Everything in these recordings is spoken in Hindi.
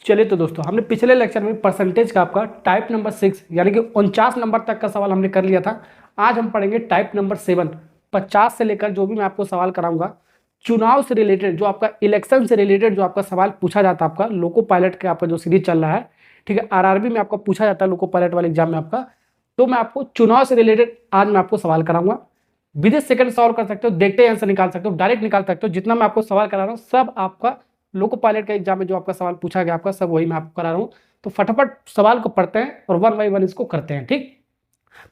चलिए तो दोस्तों, हमने पिछले लेक्चर में परसेंटेज का आपका टाइप नंबर 6 यानी कि 49 नंबर तक का सवाल हमने कर लिया था। आज हम पढ़ेंगे टाइप नंबर 7, 50 से लेकर जो भी मैं आपको सवाल कराऊंगा चुनाव से रिलेटेड, जो आपका इलेक्शन से रिलेटेड जो आपका सवाल पूछा जाता है, आपका लोको पायलट का आपका जो सीरीज चल रहा है, ठीक है, आरआरबी में आपका पूछा जाता है लोको पायलट वाले एग्जाम में आपका। तो मैं आपको चुनाव से रिलेटेड आज मैं आपको सवाल कराऊंगा। विद सेकंड सॉल्व कर सकते हो, देखते आंसर निकाल सकते हो, डायरेक्ट निकाल सकते हो। जितना मैं आपको सवाल करा रहा हूँ सब आपका लोको पायलट का एग्जाम में जो आपका सवाल पूछा गया आपका सब वही मैं आपको करा रहा हूँ। तो फटाफट सवाल को पढ़ते हैं और 1 बाय 1 इसको करते हैं। ठीक,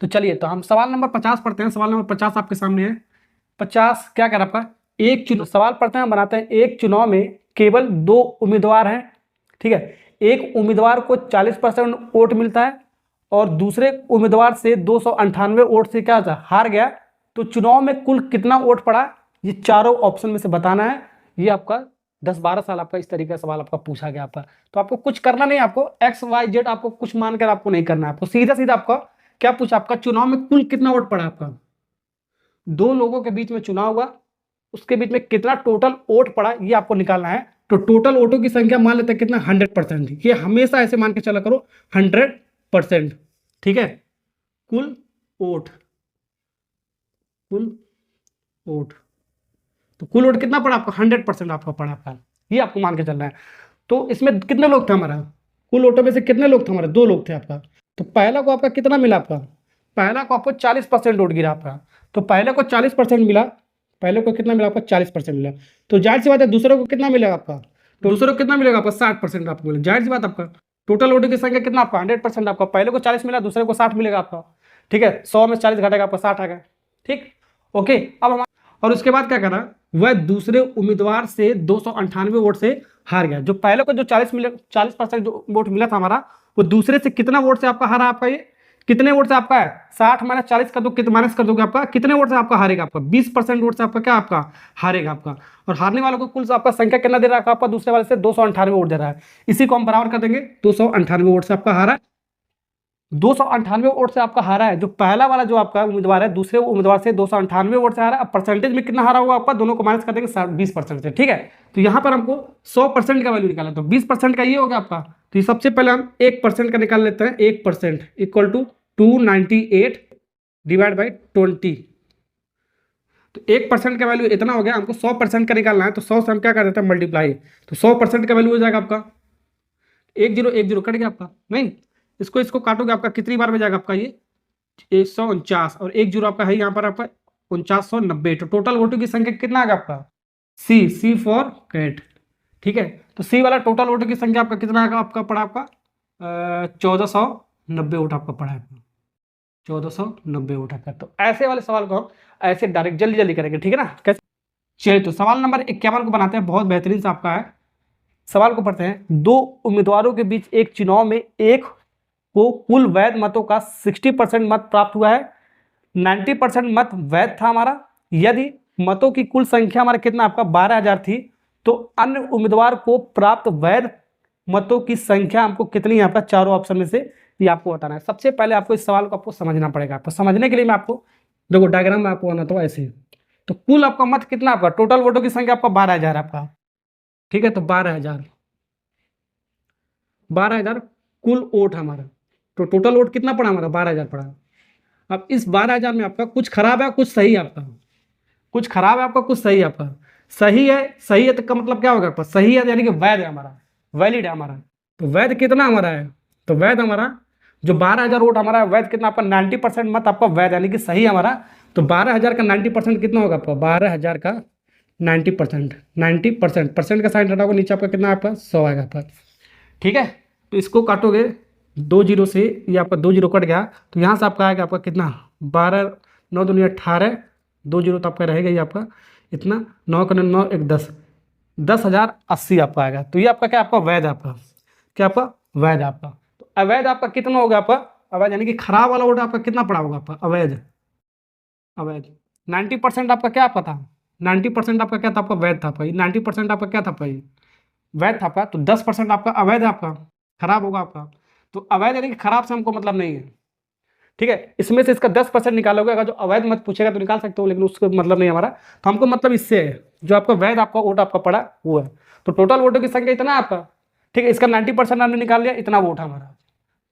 तो चलिए तो हम सवाल नंबर 50 पढ़ते हैं। सवाल नंबर 50 आपके सामने है। 50 क्या कह रहा आपका, एक चुनाव सवाल पढ़ते हैं, बनाते हैं। एक चुनाव में केवल 2 उम्मीदवार हैं, ठीक है। एक उम्मीदवार को 40% वोट मिलता है और दूसरे उम्मीदवार से 298 वोट से क्या होता है, हार गया। तो चुनाव में कुल कितना वोट पड़ा, ये चारों ऑप्शन में से बताना है। ये आपका 10-12 साल आपका इस तरीके का सवाल आपका पूछा गया आपका। तो आपको कुछ करना नहीं, आपको एक्स वाई जेड आपको कुछ मानकर आपको नहीं करना है। आपको सीधा सीधा आपका क्या पूछा, आपका चुनाव में कुल कितना वोट पड़ा आपका। 2 लोगों के बीच में चुनाव हुआ, उसके बीच में कितना टोटल वोट पड़ा ये आपको निकालना है। तो टोटल वोटों की संख्या मान लेते हैं कितना, 100%। ये हमेशा ऐसे मान के चला करो 100%, ठीक है। कुल वोट, कुल वोट, तो कुल वोट कितना पड़ा आपका, 100% आपका पड़ा आपका। ये आपको मान के चलना है। तो इसमें कितने लोग थे हमारा, कुल वोटों में से कितने लोग थे हमारे, 2 लोग थे आपका। तो पहला को आपका कितना मिला आपका, पहला को आपको 40% वोट गिरा आपका। तो पहले को 40% मिला, पहले को कितना मिला आपका, 40% मिला। तो जाहिर सी बात है दूसरे को कितना मिलेगा आपका, तो दूसरे को कितना मिलेगा आपका, 60% आपको मिलेगा। जाहिर सी बात आपका टोटल वोटों की संख्या कितना आपका, 100% आपका। पहले को 40 मिला, दूसरे को 60 मिलेगा आपका, ठीक है। 100 में 40 घटेगा आपका 60 आ गया, ठीक, ओके। अब हम और उसके बाद क्या करा, वह दूसरे उम्मीदवार से 298 वोट से हार गया। जो पहले को जो 40% जो वोट मिला था हमारा, वो दूसरे से कितना वोट से आपका हारा आपका, ये कितने वोट से आपका है, 60 माइनस 40 कर दो, कितने माइनस कर दोगे आपका, कितने वोट से आपका हारेगा आपका, 20% वोट से आपका क्या आपका हारेगा आपका। और हारने वालों को कुल आपका संख्या कितना दे रहा है आपका, दूसरे वाले से 298 वोट दे रहा है। इसी को हम बराबर कर देंगे, 298 वोट से आपका हारा, 298 वोट से आपका हारा है। जो पहला वाला जो आपका उम्मीदवार है दूसरे उम्मीदवार से 298 वोट से हारा। अब परसेंटेज में कितना हारा होगा आपका, दोनों को माइनस कर देंगे 20% से, ठीक है। तो यहाँ पर हमको 100% का वैल्यू निकालना, तो 20% का ये होगा आपका। तो ये सबसे पहले हम 1% का निकाल लेते हैं। 1% इक्वल टू 298 डिवाइड बाई 20। तो 1% का वैल्यू इतना हो गया, हमको 100% का निकालना है। तो 100 से हम क्या कर देते हैं, मल्टीप्लाई। तो 100% का वैल्यू हो जाएगा आपका 10 कट गया आपका, नहीं इसको काटोगे आपका कितनी बार में जाएगा आपका, ये 149 और 1 जीरो आपका है यहाँ पर आपका 4990। तो टोटल वोटों की संख्या कितना आ गया आपका, सी फॉर कैट, ठीक है। तो सी वाला टोटल वोटों की संख्या आपका कितना आएगा, आपका पड़ा आपका 1490 वोट आपका पड़ा है, 1490 वोट आपका। तो ऐसे वाले सवाल को हम ऐसे डायरेक्ट जल्दी जल्दी करेंगे, ठीक है ना। कैसे, चलिए तो सवाल नंबर 51 को बनाते हैं। बहुत बेहतरीन सा आपका है। सवाल को पढ़ते हैं। 2 उम्मीदवारों के बीच एक चुनाव में एक को कुल वैध मतों का 60% मत प्राप्त हुआ है, 90% मत वैध था हमारा। यदि मतों की कुल संख्या हमारा कितना आपका 12,000 थी, तो अन्य उम्मीदवार को प्राप्त वैध मतों की संख्या हमको कितनी है आपका, चारों ऑप्शन में से ये आपको बताना है। सबसे पहले आपको इस सवाल को आपको समझना पड़ेगा। आपको समझने के लिए मैं आपको देखो डायग्राम में आपको बनाता हूँ ऐसे। तो कुल आपका मत कितना आपका, टोटल वोटों की संख्या आपका 12,000 आपका, ठीक है। तो 12,000 कुल वोट हमारा। तो टोटल वोट कितना पड़ा हमारा, 12,000 पड़ा। अब इस 12,000 में आपका कुछ खराब है कुछ सही है आपका, कुछ खराब है आपका कुछ सही है आपका। सही है तो का मतलब क्या होगा आपका, सही है यानी कि वैध है हमारा, वैलिड है हमारा। तो वैध कितना हमारा है, तो वैध हमारा जो 12,000 वोट हमारा है, वैध कितना आपका 90% मत आपका वैध यानी कि सही हमारा। तो 12,000 का 90% कितना होगा आपका, 12,000 का 90% परसेंट का साइन हटाओगे, नीचे आपका कितना आपका 100 आएगा आपका, ठीक है। तो इसको काटोगे 2 जीरो से, ये आपका 2 जीरो कट गया। तो यहाँ से आपका आएगा आपका कितना, 12 9 दूनी 18, 2 जीरो तो आपका रहेगा ये आपका इतना, 9 का 9 1 10, 10,080 आपका आएगा। तो ये आपका क्या आपका वैध आपका, क्या आपका वैध आपका। तो अवैध आपका कितना होगा आपका, अवैध यानी कि खराब वाला वोट आपका कितना पड़ा होगा आपका, अवैध 90% आपका क्या आपका था, 90% आपका क्या था आपका वैध था आपका, 90% आपका क्या था आपका, ये वैध था आपका। तो 10% आपका अवैध है आपका, खराब होगा आपका। तो अवैध यानी कि खराब से हमको मतलब नहीं है, ठीक है। इसमें से इसका 10% निकालोगे, अगर जो अवैध मत पूछेगा तो निकाल सकते हो, लेकिन उसका मतलब नहीं हमारा। तो हमको मतलब इससे है जो आपका वैध आपका वोट आपका पड़ा वो है। तो टोटल वोटों की संख्या इतना है आपका ठीक है, इसका 90% हमने निकाल लिया, इतना वोट हमारा।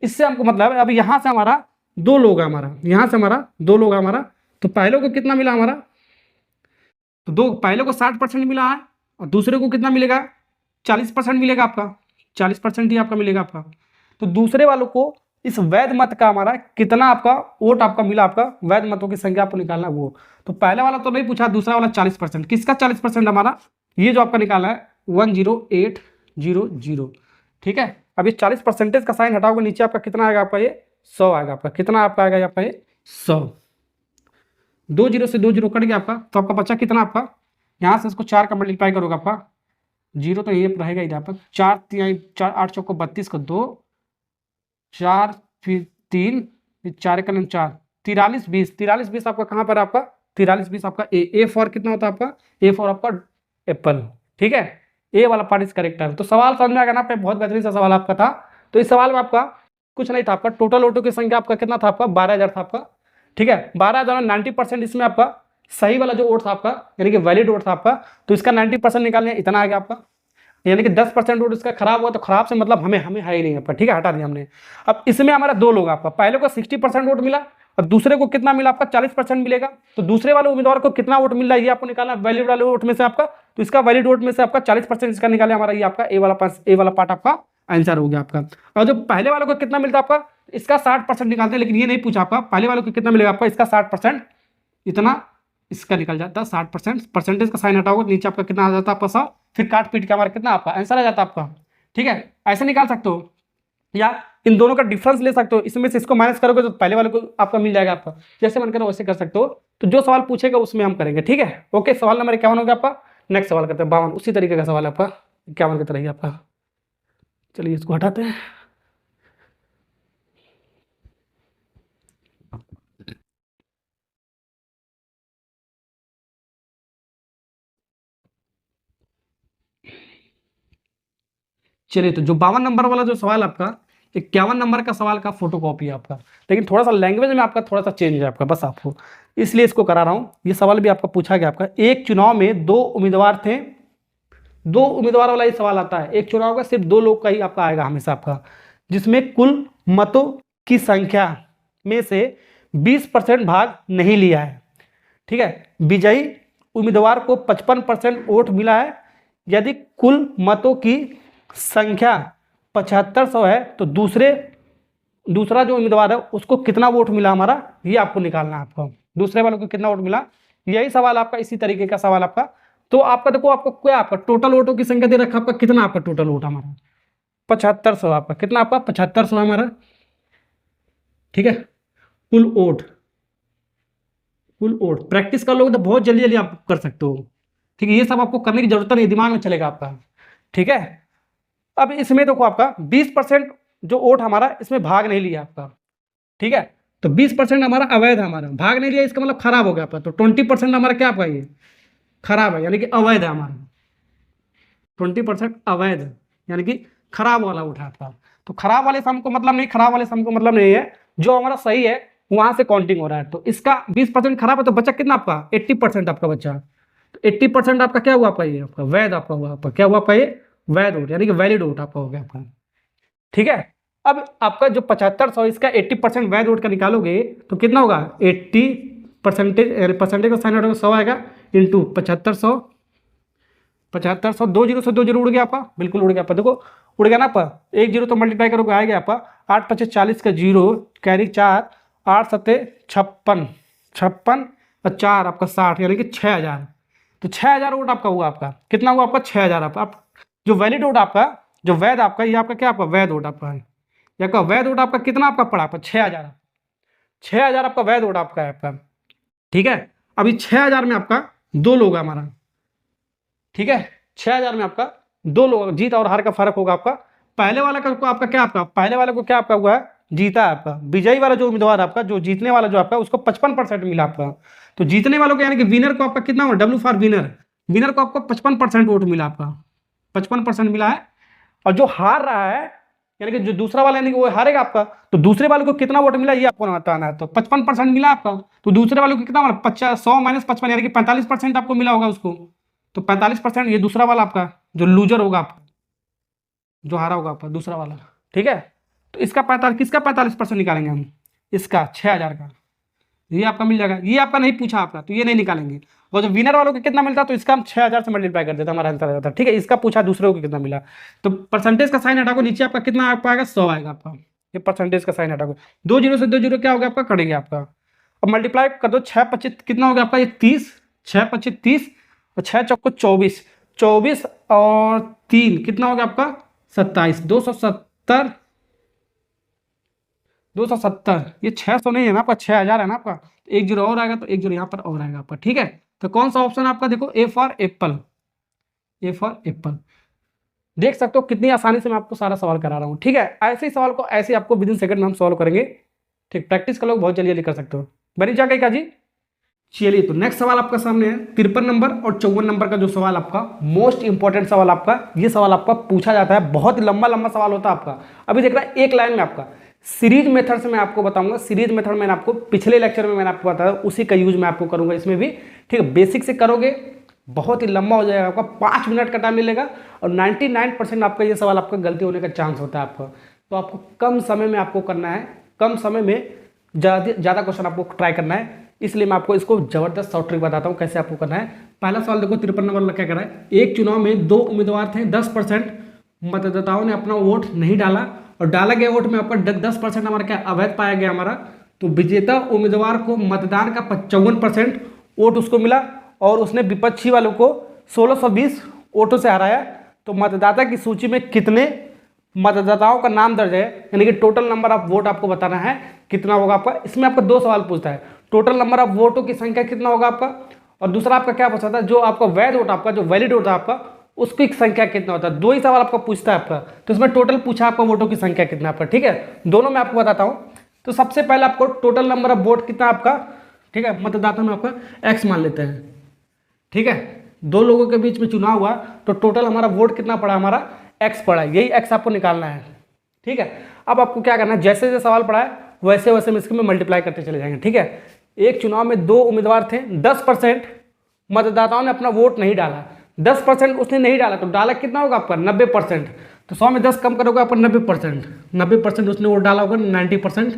इससे हमको मतलब है अब यहाँ से हमारा 2 लोग है हमारा, यहाँ से हमारा 2 लोग है हमारा, तो पहले को कितना मिला हमारा, तो दो पहले को 60% मिला है और दूसरे को कितना मिलेगा, 40% मिलेगा आपका, 40% ही आपका मिलेगा आपका। तो दूसरे वालों को इस वैध मत का हमारा कितना आपका वोट आपका मिला, आपका वैध मतों की संख्या आपको निकालना वो। तो पहले वाला तो नहीं पूछा, दूसरा वाला 40%, किसका 40% हमारा, ये जो आपका निकालना है 10800। ठीक है, अब ये 40% का साइन हटाओगे, नीचे आपका कितना आएगा, आपका ये 100 आएगा आपका, कितना आपका आएगा आपका ये 100। 2 जीरो से 2 जीरो कट गया आपका, तो आपका बचा कितना आपका, यहाँ से इसको 4 का मल्टीप्लाई करोगे आपका, जीरो तो ये रहेगा इधर पर, 4 8 चौको 32 को 2 4 फिर 3 फिर 4 का 4 43 20, 43 20 आपका कहाँ पर आपका, 43 20 आपका ए फॉर कितना होता है आपका, ए फॉर आपका एप्पल। ठीक है, ए वाला पार्ट इज करेक्ट है। तो सवाल समझ में आ गया ना आपका, बहुत बेहतरीन सा सवाल आपका था। तो इस सवाल में आपका कुछ नहीं था, आपका टोटल वोटों की संख्या आपका कितना था, आपका 12,000 था आपका। ठीक है, 12,000 90%, इसमें आपका सही वाला जो वोट था आपका, यानी कि वैलिड वोट था आपका, तो इसका 90% निकालने इतना आ गया आपका, यानी कि 10% वोट इसका खराब हुआ, तो खराब से मतलब हमें है ही नहीं आपका। ठीक है, हटा दिया हमने। अब इसमें हमारा 2 लोग आपका, पहले को 60% वोट मिला और दूसरे को कितना मिला आपका, 40% मिलेगा। तो दूसरे वाले उम्मीदवार को कितना वोट मिल रहा है, ये आपको निकालना वैलिड वाले वोट में से आपका। तो इसका वैलिड वोट में से आपका 40% इसका निकाले हमारा, ये आपका ए वाला पार्ट आपका आंसर हो गया आपका। और जो पहले वालों को कितना मिलता है आपका, इसका 60% निकालते हैं, लेकिन ये नहीं पूछा आपका पहले वालों को कितना मिलेगा आपका, इसका 60% इतना इसका निकल जाता है 60%, परसेंटेज का साइन हटाओगे नीचे आपका कितना आ जाता है आपका 100, फिर काट पीट के हमारा कितना आपका आंसर आ जाता है आपका। ठीक है, ऐसे निकाल सकते हो, या इन दोनों का डिफरेंस ले सकते हो, इसमें से इसको माइनस करोगे तो पहले वाले को आपका मिल जाएगा आपका, जैसे मन करो वैसे कर सकते हो। तो जो सवाल पूछेगा उसमें हम करेंगे। ठीक है, ओके, सवाल नंबर 51 हो गया आपका। नेक्स्ट सवाल करते हैं 52, उसी तरीके का सवाल आपका 51 की तरह ही आपका। चलिए इसको हटाते हैं। चलिए, तो जो 52 नंबर वाला जो सवाल आपका, 51 नंबर का सवाल का फोटो कॉपी है आपका, लेकिन थोड़ा सा लैंग्वेज में आपका थोड़ा सा चेंज है आपका, बस आपको इसलिए इसको करा रहा हूँ। ये सवाल भी आपका पूछा गया आपका, एक चुनाव में 2 उम्मीदवार थे, 2 उम्मीदवार वाला ये सवाल आता है। एक चुनाव का सिर्फ 2 लोग का ही आपका आएगा हमेशा आपका, जिसमें कुल मतों की संख्या में से 20% भाग नहीं लिया है। ठीक है, विजयी उम्मीदवार को 55% वोट मिला है। यदि कुल मतों की संख्या 7500 है तो दूसरा जो उम्मीदवार है उसको कितना वोट मिला हमारा, ये आपको निकालना है आपको, दूसरे वालों को कितना वोट मिला। यही सवाल आपका, इसी तरीके का सवाल आपका। तो आपका देखो, आपको क्या आपका टोटल वोटों की संख्या दे रखा आपका, कितना आपका टोटल वोट हमारा 7500 आपका, कितना आपका 7500 हमारा। ठीक है, कुल वोट प्रैक्टिस कर लोगे तो बहुत जल्दी जल्दी आप कर सकते हो। ठीक है, ये सब आपको करने की जरूरत नहीं, दिमाग में चलेगा आपका। ठीक है, अब इसमें देखो आपका 20% जो वोट हमारा इसमें भाग नहीं लिया आपका। ठीक है, तो 20% हमारा अवैध है, हमारा भाग नहीं लिया, इसका मतलब खराब हो गया आपका। तो 20% हमारा क्या आपका ये खराब है, यानी कि अवैध है हमारा। 20% अवैध यानी कि खराब वाला वोट है आपका। तो खराब वाले सम को मतलब नहीं, खराब वाले सम को मतलब नहीं है, जो हमारा सही है वहां से काउंटिंग हो रहा है। तो इसका 20% खराब है, तो बचा कितना आपका 80% आपका बचा। तो 80% आपका क्या हुआ आपका, ये आपका वैध आपका हुआ, आपका क्या हुआ आपका ये वैध वोट, यानी कि वैलिड वोट आपका हो गया आपका। ठीक है, अब आपका जो 7500 इसका 80% वैध वोट का निकालोगे तो कितना होगा 80% परसेंटेज का साइन होगा 100 आएगा इंटू 7500। 2 जीरो से 2 जीरो उड़ गया आपका, बिल्कुल उड़ गया आपका, देखो उड़ गया ना आपका। 1 जीरो तो मल्टीप्लाई करोगे आएगा आपका 8 5 40 का जीरो कैरी 4 8 7 56 56 और 4 आपका 60, यानी कि 6000। तो 6000 वोट आपका हुआ, आपका कितना हुआ आपका 6000 आपका। आप जो वैलिड वोट आपका, जो वैध आपका, ये आपका क्या आपका वैध वोट आपका है, ये आपका वैध वोट आपका कितना आपका पड़ा आपका 6000। 6000 आपका वैध वोट आपका है आपका। ठीक है, अभी 6000 में आपका 2 लोग है हमारा। ठीक है, 6000 में आपका 2 लोग, जीत और हार का फर्क होगा आपका। पहले वाला का आपका क्या आपका, पहले वाले को क्या आपका हुआ है जीता है आपका। विजयी वाला जो उम्मीदवार आपका, जो जीतने वाला जो आपका, उसको 55% मिला आपका। तो जीतने वालों को यानी कि विनर को आपका कितना हुआ, डब्ल्यू फॉर विनर, विनर को आपको 55% वोट मिला आपका, 55% मिला है। और जो हार रहा है यानी कि जो दूसरा वाला यानी कि वो हारेगा आपका, तो दूसरे वाले को कितना वोट मिला ये आपको बताना है। तो 55% मिला आपका, तो दूसरे वाले को कितना मिला 100 माइनस 55 यानी कि 45% आपको मिला होगा उसको। तो 45% ये दूसरा वाला आपका जो लूजर होगा आपका, जो हारा होगा आपका दूसरा वाला, ठीक है। तो इसका 45, किसका 45% निकालेंगे हम, इसका 6000 का, ये आपका मिल जाएगा। ये आपका नहीं पूछा आपका, तो ये नहीं निकालेंगे। और जो विनर वालों को कितना मिलता है तो इसका हम 6000 से मल्टीप्लाई कर देते, हमारा आंसर आ जाता है, ठीक है। इसका पूछा दूसरों को कितना मिला, तो परसेंटेज का साइन हटा को नीचे आपका कितना आ पाएगा, 100 आएगा आपका। ये परसेंटेज का साइन हटा को 2 जीरो से 2 जीरो क्या हो गया आपका, कटेंगे आपका। अब मल्टीप्लाई कर दो, 6 25 कितना हो गया आपका, ये 30, 6 25 30 और 6 चौको 24, 24 और 3 कितना हो गया आपका 27, 270, 270। ये 600 नहीं है ना आपका, 6000 है ना आपका, तो एक जीरो और आएगा, तो एक जीरो यहाँ पर और आएगा आपका, ठीक है। तो कौन सा ऑप्शन आपका, देखो A for Apple, A for Apple. देख सकते हो कितनी आसानी से मैं आपको सारा सवाल करा रहा हूँ, ठीक है। ऐसे ही सवाल को ऐसे आपको विद इन सेकंड में हम सॉल्व करेंगे, ठीक। प्रैक्टिस कर लो, बहुत जल्दी जल्दी कर सकते हो। बनी जा गई का जी। चलिए, तो नेक्स्ट सवाल आपका सामने है 53 नंबर और 54 नंबर का जो सवाल आपका मोस्ट इंपॉर्टेंट सवाल आपका, ये सवाल आपका पूछा जाता है, बहुत लंबा लंबा सवाल होता है आपका। अभी देख रहा है एक लाइन में आपका सीरीज मेथड से मैं आपको बताऊंगा। सीरीज मेथड मैंने आपको पिछले लेक्चर में मैंने आपको बताया, उसी का यूज मैं आपको करूंगा इसमें भी, ठीक है। बेसिक से करोगे बहुत ही लंबा हो जाएगा आपका, 5 मिनट का टाइम मिलेगा और 99% आपका ये सवाल आपका गलती होने का चांस होता है आपका। तो आपको कम समय में आपको करना है, कम समय में ज़्यादा क्वेश्चन आपको ट्राई करना है, इसलिए मैं आपको इसको जबरदस्त शॉर्ट ट्रिक बताता हूँ कैसे आपको करना है। पहला सवाल देखो 53 नंबर क्या कर रहा है, एक चुनाव में 2 उम्मीदवार थे, 10% मतदाताओं ने अपना वोट नहीं डाला और डाला गया वोट में आपका 10% हमारा क्या अवैध पाया गया हमारा। तो विजेता उम्मीदवार को मतदान का 55% वोट उसको मिला और उसने विपक्षी वालों को 1620 वोटों से हराया। तो मतदाता की सूची में कितने मतदाताओं का नाम दर्ज है, यानी कि टोटल नंबर ऑफ वोट आपको बताना है कितना होगा आपका। इसमें आपका 2 सवाल पूछता है, टोटल नंबर ऑफ वोटों की संख्या कितना होगा आपका, और दूसरा आपका क्या पूछता है, जो आपका वैध वोट आपका जो वैलिड वोट है आपका उसकी संख्या कितना होता है। 2 ही सवाल आपका पूछता है आपका, तो इसमें टोटल पूछा आपका वोटों की संख्या कितना आपका, ठीक है। दोनों में आपको बताता हूँ। तो सबसे पहले आपको टोटल नंबर ऑफ वोट कितना आपका, ठीक है, मतदाता में आपका एक्स मान लेते हैं, ठीक है। 2 लोगों के बीच में चुनाव हुआ तो टोटल हमारा वोट कितना पड़ा, हमारा एक्स पड़ा, यही एक्स आपको निकालना है, ठीक है। अब आपको क्या करना है, जैसे जैसे सवाल पड़ा है वैसे वैसे हम इसमें मल्टीप्लाई करते चले जाएंगे, ठीक है। एक चुनाव में 2 उम्मीदवार थे, 10% मतदाताओं ने अपना वोट नहीं डाला, 10% उसने नहीं डाला, तो डाला कितना होगा आपका 90%। तो 100 में 10 कम करोगे आपका 90%, 90% उसने वोट डाला होगा 90%,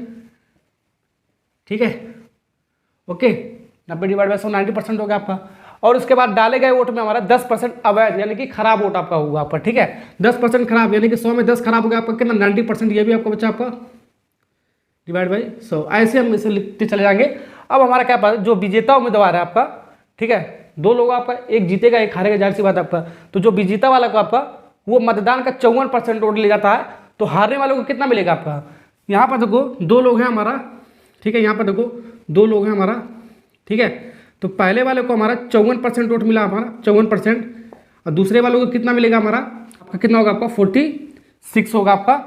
ठीक है, ओके। 90 डिवाइड बाय 100 90% हो गया आपका। और उसके बाद डाले गए वोट में हमारा 10% अवैध यानी कि खराब वोट आपका होगा आपका, ठीक है। 10% खराब यानी कि 100 में 10 खराब हो गया आपका कितना 90%, ये भी आपका बचा आपका डिवाइड बाई 100। ऐसे हम इसे लिखते चले जाएंगे। अब हमारा क्या पता, जो विजेता उम्मीदवार है आपका, ठीक है, 2 लोग आपका, एक जीतेगा एक हारेगा, जाहिर सी बात आपका। तो जो विजेता वाला को आपका वो मतदान का 54% वोट ले जाता है, तो हारने वालों को कितना मिलेगा आपका। यहाँ पर देखो 2 लोग हैं हमारा, ठीक है, यहाँ पर देखो 2 लोग हैं हमारा, ठीक है। तो पहले वाले को हमारा 54% वोट मिला हमारा 54%, और दूसरे वालों को कितना मिलेगा हमारा, आपका कितना होगा आपका 46 होगा आपका,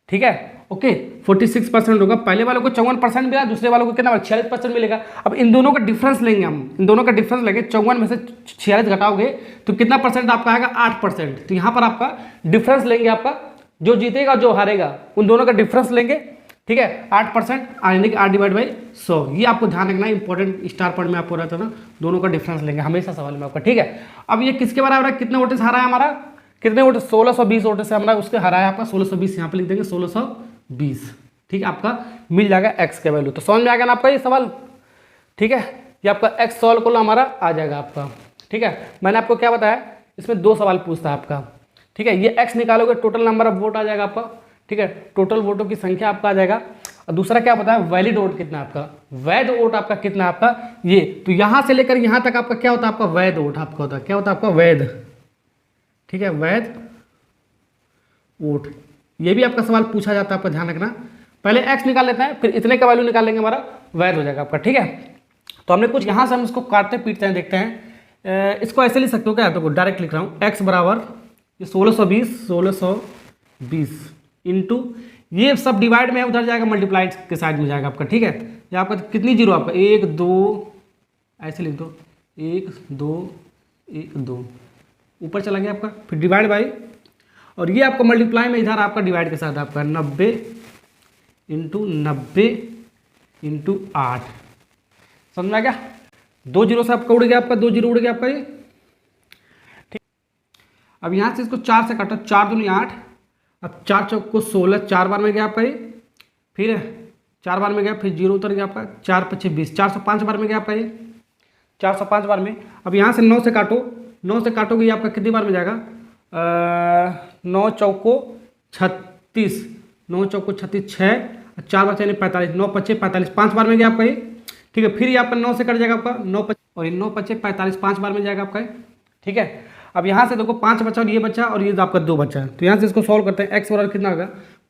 ठीक है, ओके। 46% होगा, पहले वालों को 54% मिला, दूसरे वालों को कितना 46% मिलेगा। अब इन दोनों का डिफरेंस लेंगे हम, इन दोनों का डिफरेंस लेंगे, 54 में से 46 घटाओगे तो कितना परसेंट आपका आएगा 8%। तो यहाँ पर आपका डिफरेंस लेंगे, आपका जो जीतेगा जो हारेगा उन दोनों का डिफरेंस लेंगे, ठीक है, 8% यानी कि 8 डिवाइड बाई 100। ये आपको ध्यान रखना है, इंपॉर्टेंट स्टार पॉइंट में आपको रहता है ना, दोनों का डिफरेंस लेंगे हमेशा सवाल में आपका, ठीक है। अब ये किसके बराबर है, कितने वोट से हरा है हमारा, कितने वोट 1620 वोट से हमारा उसके हरा है आपका 1620, यहाँ पे लिख देंगे 1620, ठीक है। आपका मिल जाएगा एक्स का वैल्यू। तो समझ में आ गया ना आपका ये सवाल, ठीक है। ये आपका एक्स सॉल्व कर लो हमारा आ जाएगा आपका, ठीक है। मैंने आपको क्या बताया, इसमें 2 सवाल पूछता है आपका, ठीक है। ये एक्स निकालोगे टोटल नंबर ऑफ वोट आ जाएगा आपका, ठीक है, टोटल वोटों की संख्या आपका आ जाएगा। और दूसरा क्या बताया, वैलिड वोट कितना आपका, वैध वोट आपका कितना आपका ये। तो यहां से लेकर यहां तक आपका क्या होता है, आपका वैध वोट आपका होता है, क्या होता है आपका वैध, ठीक है, वैध वोट। ये भी आपका सवाल पूछा जाता है, आपका ध्यान रखना। पहले एक्स निकाल लेते हैं, फिर इतने का वैल्यू निकाल लेंगे, हमारा वैध हो जाएगा आपका, ठीक है। तो हमने कुछ यहाँ से हम इसको काटते पीटते हैं, देखते हैं। इसको ऐसे लिख सकते हो क्या, तो डायरेक्ट लिख रहा हूँ, एक्स बराबर 1620 इंटू ये सब डिवाइड में उधर जाएगा, मल्टीप्लाइड के साइड में जाएगा आपका, ठीक है। यहाँ पर कितनी जीरो आपका 1 2 ऐसे लिख दो, 1 2 1 2 ऊपर चला गया आपका, फिर डिवाइड बाई, और ये आपका मल्टीप्लाई में इधर आपका डिवाइड के साथ आपका 90 इंटू 8। समझ में आ गया, 2 जीरो से आपका उड़ गया, आपका 2 जीरो उड़ गया आपका ये, ठीक। अब यहाँ से इसको 4 से काटो, 4 दूनी 8 अब 4 चौक को 16, 4 बार में गया आपका ये, फिर 4 बार में गया, फिर 0 उतर गया आपका, 4 पच्चे 20, 405 बार में गया आपका ये, 405 बार में। अब यहाँ से 9 से काटो, 9 से काटोगे ये आपका कितनी बार में जाएगा, 9 चौको 36, 9 चौको 36, 6 4 बचे 45, 9 पच्चे 45, 5 बार में गया आपका ये, ठीक है। फिर ये आपका 9 से कट जाएगा आपका 9 और ये 9 पच्चे 45, 5 बार में जाएगा आपका ये, ठीक है। अब यहाँ से देखो 5 बचा और ये बचा और ये आपका 2 बचा, तो यहाँ से इसको सॉल्व करते हैं। एक्स बराबर कितना होगा,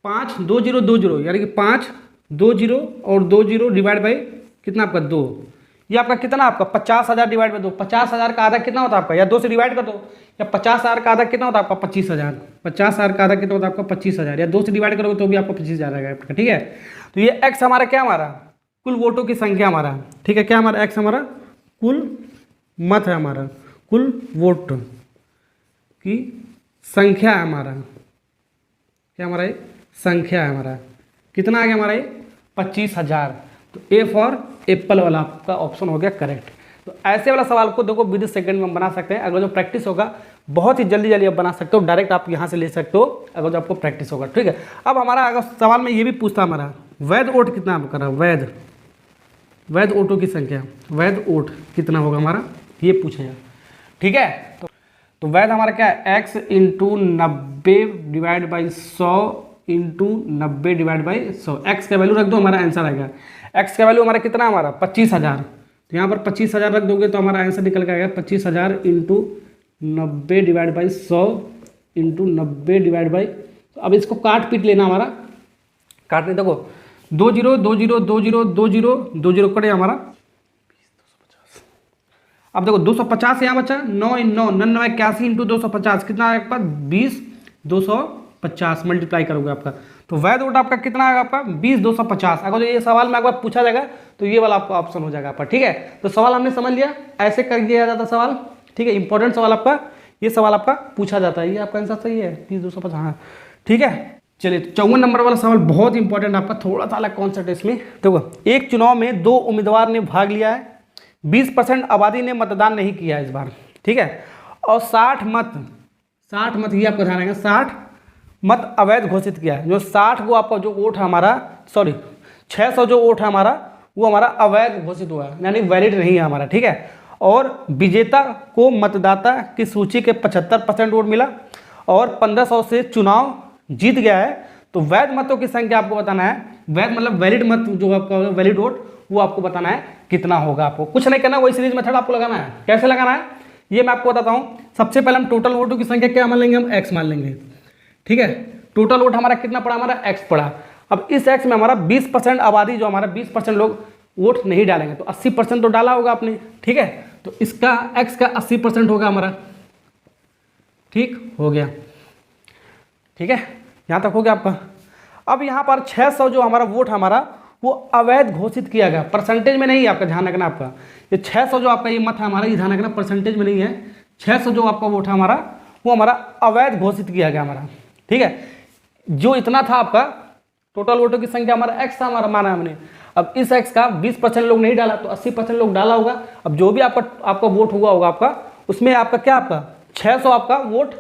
5 2 0 2 0, यानी कि 5 2 0 और 2 0 डिवाइड बाई कितना आपका 2, ये आपका कितना आपका 50,000 डिवाइड बाई 2, 50,000 का आधा कितना होता है आपका, या 2 से डिवाइड कर दो, या 50,000 का आधा कितना होता है आपका 25,000, 50,000 का आधा कितना होता है आपका 25,000, या 2 से डिवाइड करोगे तो भी आपको 25,000 आएगा आपका, ठीक है। तो ये एक्स हमारा क्या, हमारा कुल वोटों की संख्या हमारा, ठीक है। क्या हमारा एक्स हमारा कुल मत है, हमारा कुल वोट की संख्या है हमारा, क्या हमारा ये संख्या है हमारा, कितना आ गया हमारा ये 25,000। तो ए फॉर एप्पल वाला आपका ऑप्शन हो गया करेक्ट। तो ऐसे वाला सवाल को देखो विद सेकंड में हम बना सकते हैं, अगर जो प्रैक्टिस होगा बहुत ही जल्दी जल्दी आप बना सकते हो, डायरेक्ट आप यहाँ से ले सकते हो अगर जो आपको प्रैक्टिस होगा, ठीक है। अब हमारा अगर सवाल में ये भी पूछता हमारा वैध ओट कितना आप करा, वैध ओटों की संख्या, वैध ओट कितना होगा हमारा, ये पूछेगा, ठीक है। तो वैध हमारा क्या है, x into 90 divide by 100 into 90 divide by 100, x का वैल्यू रख दो, हमारा आंसर आएगा। एक्स का वैल्यू हमारा कितना हमारा 25,000, तो यहाँ पर 25,000 रख दोगे तो हमारा आंसर निकल के आएगा 25,000 into 90 divide by 100 into 90 divide by, तो अब इसको काट पीट लेना हमारा, काटने देखो 2 0 2 0 2 0 2 0 2 0 कटे हमारा। अब देखो 250 यहाँ बचा, 9 × 9 99 81 इंटू 250 कितना आएगा आपका 20 250 मल्टीप्लाई करोगे आपका, तो वैध वोट आपका कितना आएगा आपका 20 250। अगर ये सवाल में आपका पूछा जाएगा तो ये वाला आपका ऑप्शन हो जाएगा आपका, ठीक है। तो सवाल हमने समझ लिया, ऐसे कर दिया जाता सवाल, ठीक है। इंपॉर्टेंट सवाल आपका, ये सवाल आपका पूछा जाता है, ये आपका आंसर सही है 20 250, हाँ ठीक है। चलिए तो 54 नंबर वाला सवाल बहुत इंपॉर्टेंट आपका, थोड़ा सा अलग कॉन्सेप्ट है इसमें। देखो एक चुनाव में 2 उम्मीदवार ने भाग लिया है, 20% आबादी ने मतदान नहीं किया इस बार, ठीक है। और 60 मत ये आपको ध्यान रखना, 60 मत अवैध घोषित किया है। जो 60 को आपका जो वोट है हमारा, सॉरी 600 जो वोट है हमारा वो हमारा अवैध घोषित हुआ है, यानी वैलिड नहीं है हमारा, ठीक है। और विजेता को मतदाता की सूची के 75% वोट मिला और 1500 से चुनाव जीत गया है। तो वैध मतों की संख्या आपको बताना है, वैध मतलब वैलिड मत जो आपका वैलिड वोट वो आपको बताना है कितना होगा। आपको कुछ नहीं करना, वही सीरीज मेथड आपको लगाना है। कैसे लगाना है ये मैं आपको बताता हूँ। सबसे पहले हम टोटल वोटों की संख्या क्या मान लेंगे, हम एक्स मान लेंगे, ठीक है। टोटल वोट हमारा कितना पड़ा, हमारा एक्स पड़ा। अब इस एक्स में हमारा 20% आबादी जो हमारा 20% लोग वोट नहीं डालेंगे, तो 80% तो डाला होगा आपने, ठीक है। तो इसका एक्स का 80% होगा हमारा, ठीक हो गया, ठीक है। यहाँ तक हो गया आपका। अब यहाँ पर 600 जो हमारा वोट हमारा वो अवैध घोषित किया गया, परसेंटेज में नहीं है आपका, ध्यान रखना आपका। ये 600 जो आपका ये मत है हमारा, ये ध्यान रखना परसेंटेज में नहीं है। 600 जो आपका वोट है हमारा वो हमारा अवैध घोषित किया गया हमारा, ठीक है। जो इतना था आपका टोटल वोटों की संख्या हमारा एक्स था, हमारा माना हमने। अब इस एक्स का 20% लोग नहीं डाला तो 80% लोग डाला होगा। अब जो भी आपका वोट हुआ होगा आपका, उसमें आपका क्या आपका 600 आपका वोट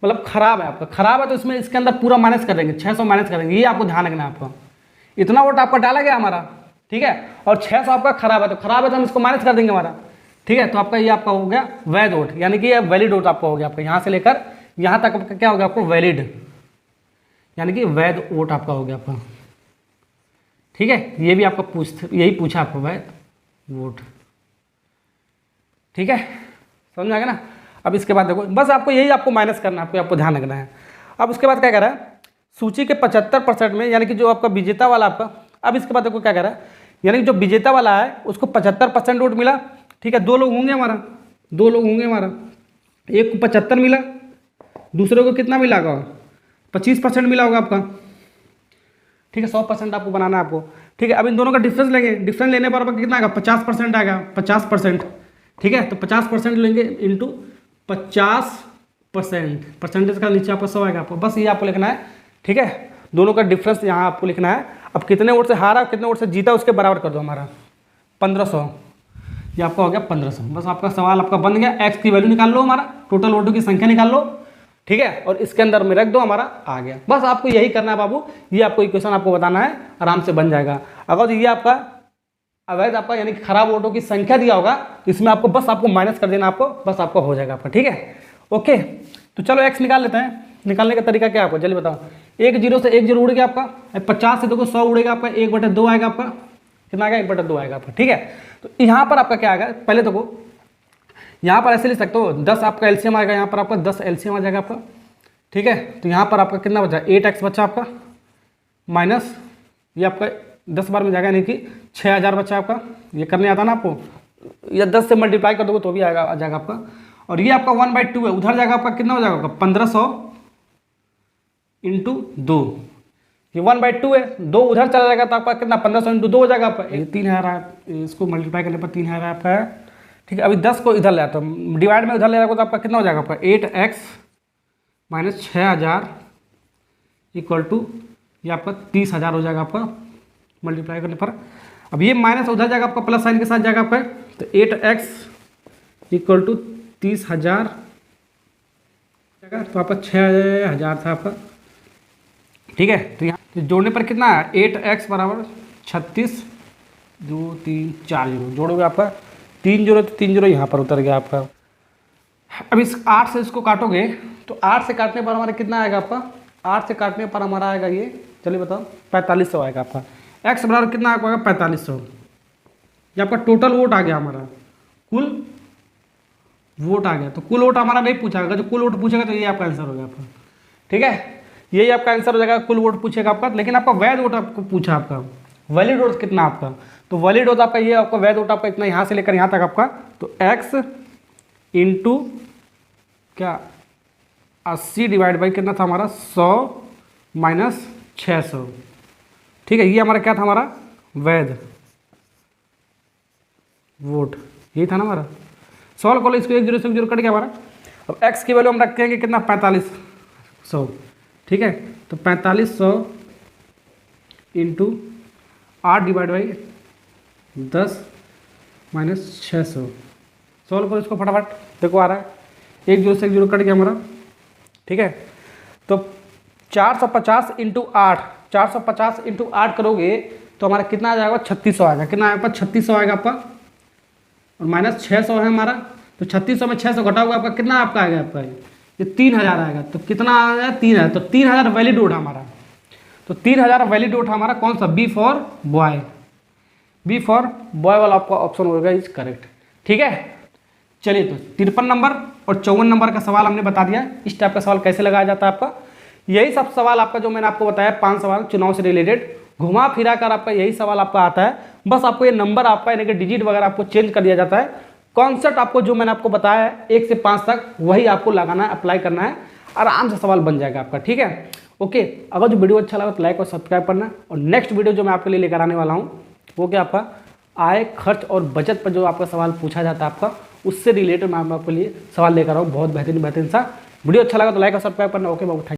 मतलब खराब है, आपका खराब है तो इसमें इसके अंदर पूरा माइनस कर देंगे, 600 माइनस कर देंगे, ये आपको ध्यान रखना है आपको। इतना वोट आपका डाला गया हमारा, ठीक है, और 600 आपका खराब है, तो खराब है तो हम इसको माइनस कर देंगे हमारा, ठीक है। तो आपका ये आपका हो गया वैध वोट, यानी कि ये वैलिड वोट आपका हो गया। आपका यहाँ से लेकर यहाँ तक आपका क्या हो गया, आपको वैलिड यानी कि वैध वोट आपका हो गया आपका, ठीक है। ये भी आपका यही पूछा आपको वैध वोट, ठीक है, समझ में आ गया ना। अब इसके बाद देखो बस आपको यही आपको माइनस करना है, आपको ध्यान रखना है। अब उसके बाद क्या कर रहा है, सूची के 75% में, यानी कि जो आपका विजेता वाला आपका, अब इसके बाद देखो क्या कर रहा है, यानी कि जो विजेता वाला है उसको 75% वोट मिला, ठीक है। 2 लोग होंगे हमारा, 2 लोग होंगे हमारा, एक को 75 मिला, दूसरे को कितना मिला होगा 25% मिला होगा आपका, ठीक है। 100% आपको बनाना है आपको, ठीक है। अब इन दोनों का डिफरेंस लेंगे, डिफरेंस लेने पर आपका कितना आएगा 50% आएगा, 50%, ठीक है। तो 50% लेंगे इंटू 50%, परसेंटेज का नीचे आपका 100 आएगा आपको, बस ये आपको लिखना है, ठीक है। दोनों का डिफरेंस यहाँ आपको लिखना है। अब कितने वोट से हारा कितने वोट से जीता उसके बराबर कर दो हमारा 1500, ये आपका हो गया 1500। बस आपका सवाल आपका बन गया। एक्स की वैल्यू निकाल लो, हमारा टोटल वोटों की संख्या निकाल लो, ठीक है, और इसके अंदर में रख दो, हमारा आ गया। बस आपको यही करना है बाबू, ये आपको इक्वेशन आपको बताना है, आराम से बन जाएगा। अगर ये आपका अवैध आपका यानी कि खराब वोटों की संख्या दिया होगा, इसमें आपको बस आपको माइनस कर देना, आपको बस आपका हो जाएगा आपका। ठीक है, ओके। तो चलो एक्स निकाल लेते हैं। निकालने का तरीका क्या है आपको जल्दी बताओ। 1 0 से 1 0 उड़ गया आपका, 50 से देखो 100 उड़ेगा आपका, 1/2 आएगा आपका, कितना आएगा 1/2 आएगा आपका। ठीक है, तो यहाँ पर आपका क्या आएगा, पहले देखो यहाँ पर ऐसे लिख सकते हो, 10 आपका एलसीएम आएगा, यहाँ पर आपका 10 एलसीएम आ जाएगा आपका। ठीक है, तो यहाँ पर आपका कितना बचा, 8x बचा आपका, माइनस ये आपका 10 बार में जाएगा यानी कि 6000 बचा आपका। ये करने आता ना आपको, या 10 से मल्टीप्लाई कर दोगे तो भी आएगा, आ जाएगा आपका। और ये आपका 1/2 है, उधर जाएगा आपका, कितना हो जाएगा आपका 1500 × 2। ये 1/2 है, 2 उधर चला जाएगा तो आपका कितना 1500 × 2 हो जाएगा आपका, ये 3000 है, इसको मल्टीप्लाई करने पर 3000 आपका है। ठीक है, अभी 10 को इधर ले आता हूँ, डिवाइड में उधर ले जाएगा तो आपका कितना हो जाएगा आपका 8x - 6000 = ये आपका 30,000 हो जाएगा आपका मल्टीप्लाई करने पर। अब ये माइनस उधर जाएगा आपका, प्लस साइन के साथ जाएगा आपका, तो 8x = 30,000, तो आपका 6000 था आपका। ठीक है, तो यहाँ तो जोड़ने पर कितना है, 8x = 36, 2 3 4 0 जोड़ोगे आपका 3 0, तो 3 0 यहाँ पर उतर गया आपका। अब इस 8 से इसको काटोगे तो 8 से काटने पर हमारा कितना आएगा आपका, 8 से काटने पर हमारा आएगा ये, चलिए बताओ 4500 आएगा आपका। x बराबर कितना आएगा 4500। ये आपका टोटल वोट आ गया, हमारा कुल वोट आ गया। तो कुल वोट हमारा नहीं पूछा, अगर जो कुल वोट पूछेगा तो ये आपका आंसर हो गया आपका। ठीक है, यही आपका आंसर हो जाएगा, कुल वोट पूछेगा आपका। लेकिन आपका वैध वोट आपको पूछा, आपका वैलिड वोट कितना आपका, तो वैलिड वोट आपका ये, आपका वैध वोट आपका इतना यहाँ से लेकर यहाँ तक आपका, तो x × क्या 80 / कितना था हमारा 100 - 600। ठीक है, ये हमारा क्या था, हमारा वैध वोट, यही था ना हमारा। सॉल्व करो इसको, 1 0 से 0 कट गया हमारा। अब x की वैल्यू हम रखते हैं कि कितना 4500। ठीक है, तो 4500 × 8 / 10 - 600। सॉल्व करो इसको फटाफट, देखो आ रहा है 1 0 से 1 0 कट गया हमारा। ठीक है, तो 450 × 8, 450 × 8 करोगे तो हमारा कितना आ जाएगा 3600 आएगा। कितना आएगा 3600 आएगा आपका, और माइनस 600 है हमारा, तो 3600 में 600 घटाओगे आपका कितना आपका आएगा, आपका ये 3000 आएगा। तो कितना आएगा 3000, तो 3000 वैलिड वोट हमारा, तो 3000 वैलिड वोट हमारा कौन सा, B for boy, B for boy वाला आपका ऑप्शन होगा इज करेक्ट। ठीक है, चलिए तो 53 नंबर और 54 नंबर का सवाल हमने बता दिया, इस टाइप का सवाल कैसे लगाया जाता है आपका। यही सब सवाल आपका जो मैंने आपको बताया 5 सवाल चुनाव से रिलेटेड, घुमा फिरा कर आपका यही सवाल आपका आता है। बस आपको ये नंबर आपका यानी कि डिजिट वगैरह आपको चेंज कर दिया जाता है। कॉन्सेप्ट आपको जो मैंने आपको बताया है 1 से 5 तक, वही आपको लगाना है, अप्लाई करना है, आराम से सवाल बन जाएगा आपका। ठीक है, ओके। अगर जो वीडियो अच्छा लगा तो लाइक और सब्सक्राइब करना। और नेक्स्ट वीडियो जो मैं आपके लिए लेकर आने वाला हूँ वो क्या, आपका आय खर्च और बचत पर जो आपका सवाल पूछा जाता है आपका, उससे रिलेटेड मैं आपके लिए सवाल लेकर आऊँ। बहुत बेहतरीन सा वीडियो। अच्छा लगा तो लाइक और सब्सक्राइब करना। Okay Babu, thank you.